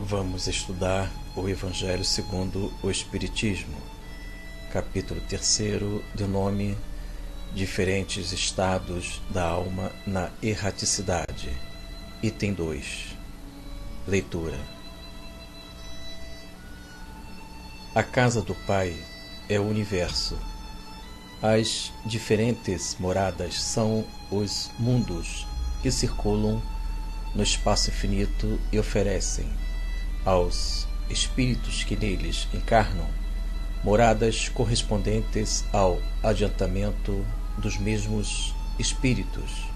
Vamos estudar o Evangelho segundo o Espiritismo, capítulo 3, de nome Diferentes Estados da Alma na Erraticidade, item 2. Leitura. A casa do Pai é o universo. As diferentes moradas são os mundos que circulam no espaço infinito e oferecem aos espíritos que neles encarnam moradas correspondentes ao adiantamento dos mesmos espíritos.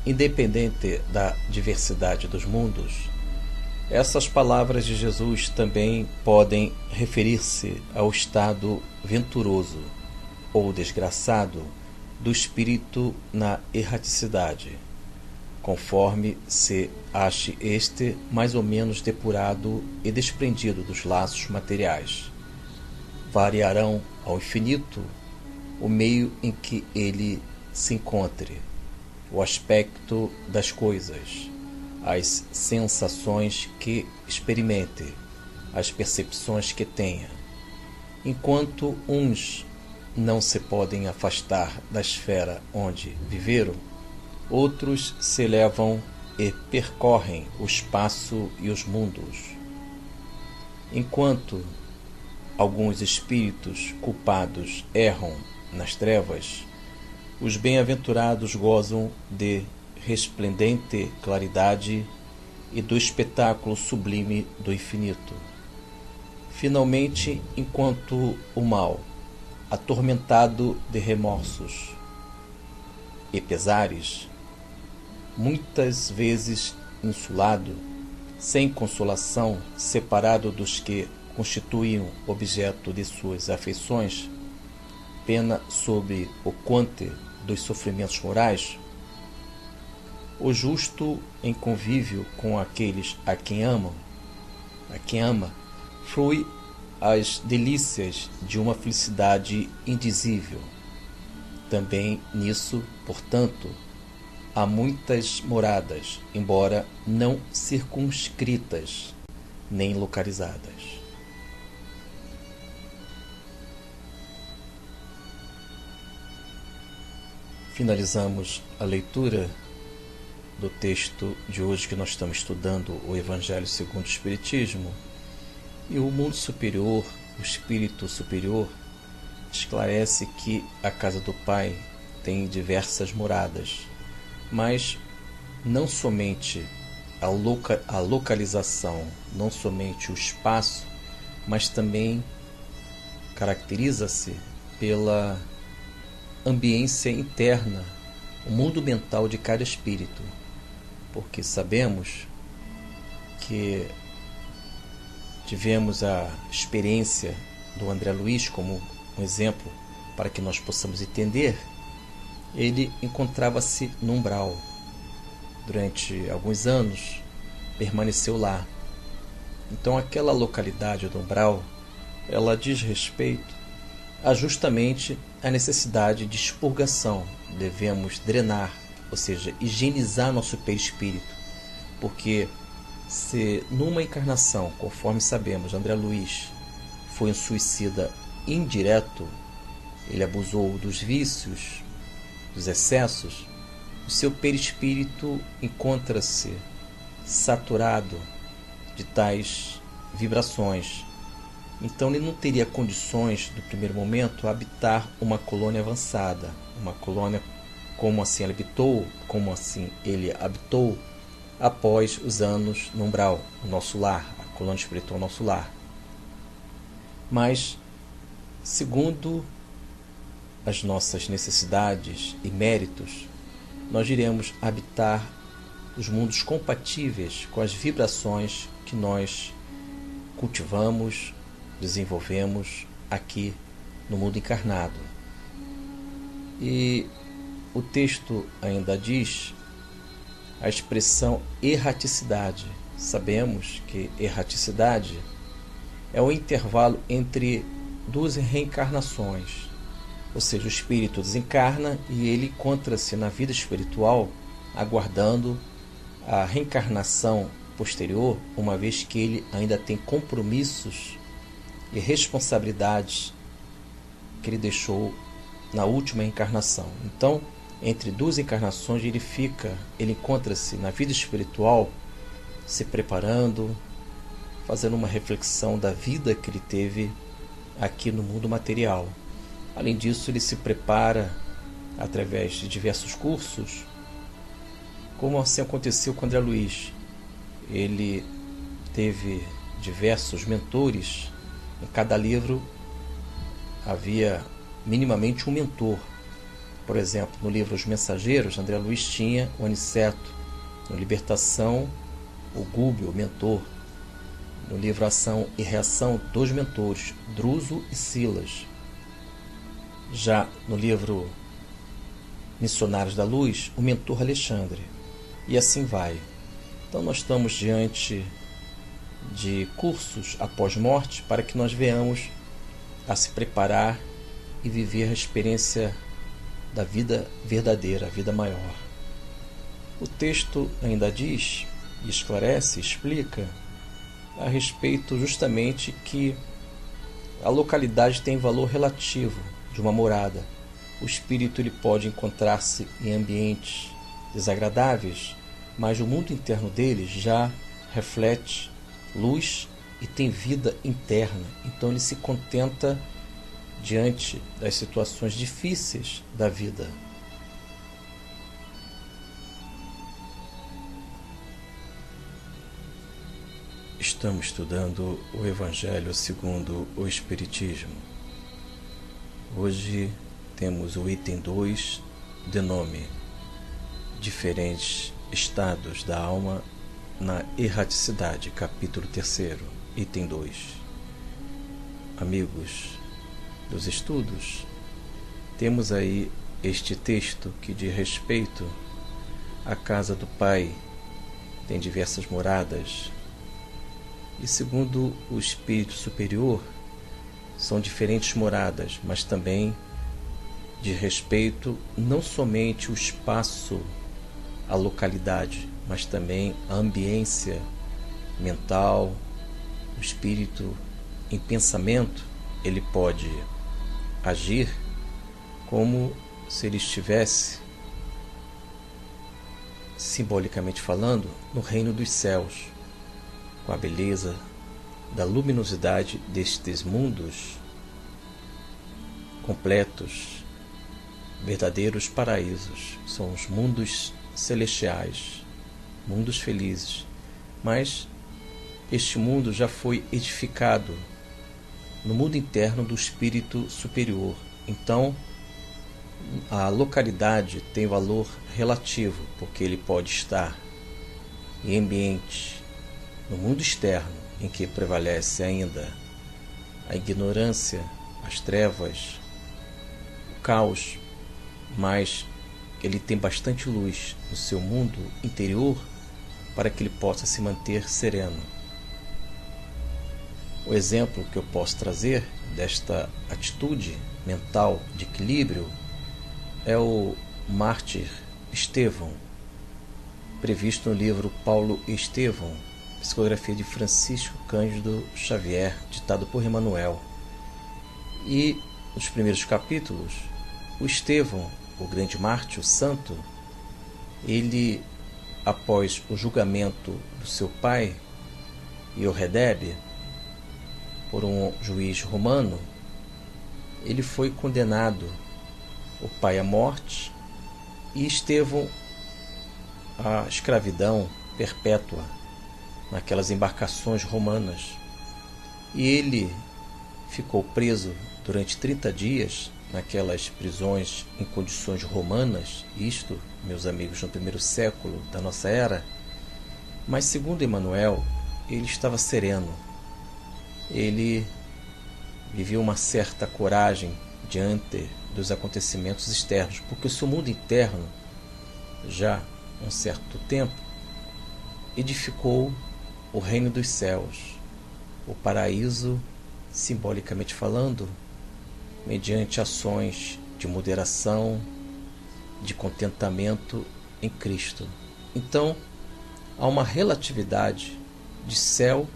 Independente da diversidade dos mundos, essas palavras de Jesus também podem referir-se ao estado venturoso ou desgraçado do espírito na erraticidade, conforme se ache este mais ou menos depurado e desprendido dos laços materiais. Variarão ao infinito o meio em que ele se encontre, o aspecto das coisas, as sensações que experimente, as percepções que tenha. Enquanto uns não se podem afastar da esfera onde viveram, outros se elevam e percorrem o espaço e os mundos. Enquanto alguns espíritos culpados erram nas trevas, os bem-aventurados gozam de resplendente claridade e do espetáculo sublime do infinito. Finalmente, enquanto o mal, atormentado de remorsos e pesares, muitas vezes insulado, sem consolação, separado dos que constituíam objeto de suas afeições, pena sobre o quante dos sofrimentos morais, o justo em convívio com aqueles a quem ama, frui as delícias de uma felicidade indizível. Também nisso, portanto, há muitas moradas, embora não circunscritas nem localizadas. Finalizamos a leitura do texto de hoje que nós estamos estudando, o Evangelho segundo o Espiritismo, e o mundo superior, o espírito superior, esclarece que a casa do Pai tem diversas moradas, mas não somente a localização, não somente o espaço, mas também caracteriza-se pela ambiência interna, o mundo mental de cada espírito, porque sabemos que tivemos a experiência do André Luiz como um exemplo para que nós possamos entender. Ele encontrava-se no umbral. Durante alguns anos, permaneceu lá. Então, aquela localidade do umbral, ela diz respeito a justamente a necessidade de expurgação. Devemos drenar, ou seja, higienizar nosso perispírito. Porque se numa encarnação, conforme sabemos, André Luiz foi um suicida indireto, ele abusou dos vícios, dos excessos, o seu perispírito encontra-se saturado de tais vibrações. Então ele não teria condições, no primeiro momento, a habitar uma colônia avançada, uma colônia como assim ele habitou após os anos no umbral, o nosso lar, a colônia espiritual, nosso lar. Mas, segundo as nossas necessidades e méritos, nós iremos habitar os mundos compatíveis com as vibrações que nós cultivamos, desenvolvemos aqui no mundo encarnado. E o texto ainda diz a expressão erraticidade. Sabemos que erraticidade é o intervalo entre duas reencarnações. Ou seja, o espírito desencarna e ele encontra-se na vida espiritual aguardando a reencarnação posterior, uma vez que ele ainda tem compromissos e responsabilidades que ele deixou na última encarnação. Então, entre duas encarnações, ele encontra-se na vida espiritual, se preparando, fazendo uma reflexão da vida que ele teve aqui no mundo material. Além disso, ele se prepara através de diversos cursos, como assim aconteceu com André Luiz. Ele teve diversos mentores. Em cada livro havia minimamente um mentor. Por exemplo, no livro Os Mensageiros, André Luiz tinha o Aniceto. No Libertação, o Gúbio, o mentor. No livro Ação e Reação, 2 mentores, Druso e Silas. Já no livro Missionários da Luz, o mentor Alexandre. E assim vai. Então nós estamos diante de cursos após morte para que nós venhamos a se preparar e viver a experiência da vida verdadeira, a vida maior. O texto ainda diz, e esclarece, explica a respeito justamente que a localidade tem valor relativo de uma morada. O espírito ele pode encontrar-se em ambientes desagradáveis, mas o mundo interno dele já reflete luz e tem vida interna. Então ele se contenta diante das situações difíceis da vida. Estamos estudando o Evangelho segundo o Espiritismo. Hoje temos o item 2, de nome Diferentes Estados da Alma na Erraticidade, capítulo 3, item 2. Amigos dos estudos, temos aí este texto que diz respeito à casa do Pai, tem diversas moradas, e segundo o Espírito Superior, são diferentes moradas, mas também diz respeito não somente o espaço, a localidade, mas também a ambiência mental, o espírito em pensamento, ele pode agir como se ele estivesse, simbolicamente falando, no reino dos céus, com a beleza da luminosidade destes mundos completos, verdadeiros paraísos. São os mundos celestiais, mundos felizes. Mas este mundo já foi edificado no mundo interno do espírito superior. Então, a localidade tem valor relativo, porque ele pode estar em ambiente no mundo externo, em que prevalece ainda a ignorância, as trevas, o caos, mas ele tem bastante luz no seu mundo interior para que ele possa se manter sereno. O exemplo que eu posso trazer desta atitude mental de equilíbrio é o mártir Estevão, previsto no livro Paulo e Estevão, psicografia de Francisco Cândido Xavier, ditado por Emmanuel. E nos primeiros capítulos, o Estevão, o grande mártir, o santo, ele, após o julgamento do seu pai, Ioredebe, por um juiz romano, ele foi condenado, o pai à morte e Estevão à escravidão perpétua naquelas embarcações romanas. E ele ficou preso durante 30 dias naquelas prisões em condições romanas, isto, meus amigos, no primeiro século da nossa era. Mas segundo Emmanuel, ele estava sereno. Ele vivia uma certa coragem diante dos acontecimentos externos, porque o seu mundo interno, já há um certo tempo, edificou o reino dos céus, o paraíso, simbolicamente falando, mediante ações de moderação, de contentamento em Cristo. Então, há uma relatividade de céu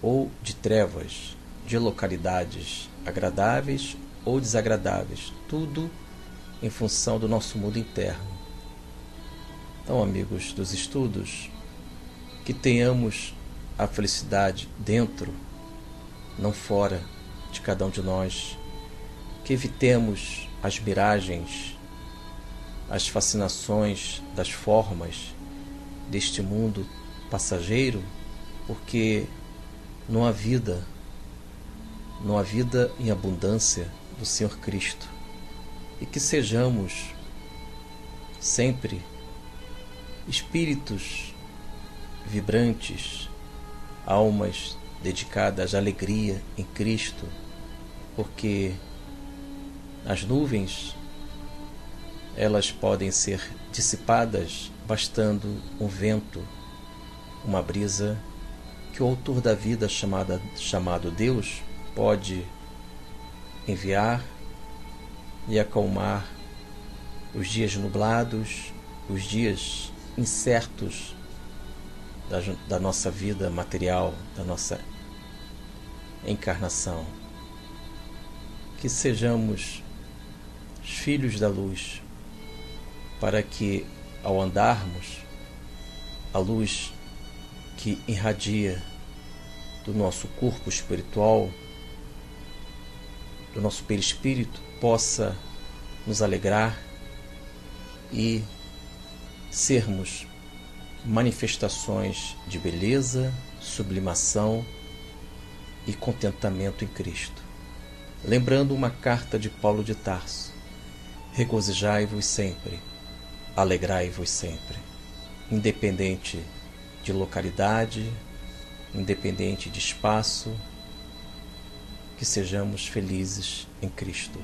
ou de trevas, de localidades agradáveis ou desagradáveis, tudo em função do nosso mundo interno. Então, amigos dos estudos, que tenhamos a felicidade dentro, não fora de cada um de nós, que evitemos as miragens, as fascinações das formas deste mundo passageiro, porque não há vida em abundância do Senhor Cristo, e que sejamos sempre espíritos vibrantes, almas dedicadas à alegria em Cristo, porque as nuvens, elas podem ser dissipadas bastando um vento, uma brisa que o autor da vida chamado Deus pode enviar e acalmar os dias nublados, os dias incertos da nossa vida material, da nossa encarnação. Que sejamos filhos da luz, para que, ao andarmos, a luz que irradia do nosso corpo espiritual, do nosso perispírito, possa nos alegrar e sermos manifestações de beleza, sublimação e contentamento em Cristo. Lembrando uma carta de Paulo de Tarso: regozijai-vos sempre, alegrai-vos sempre, independente de localidade, independente de espaço, que sejamos felizes em Cristo.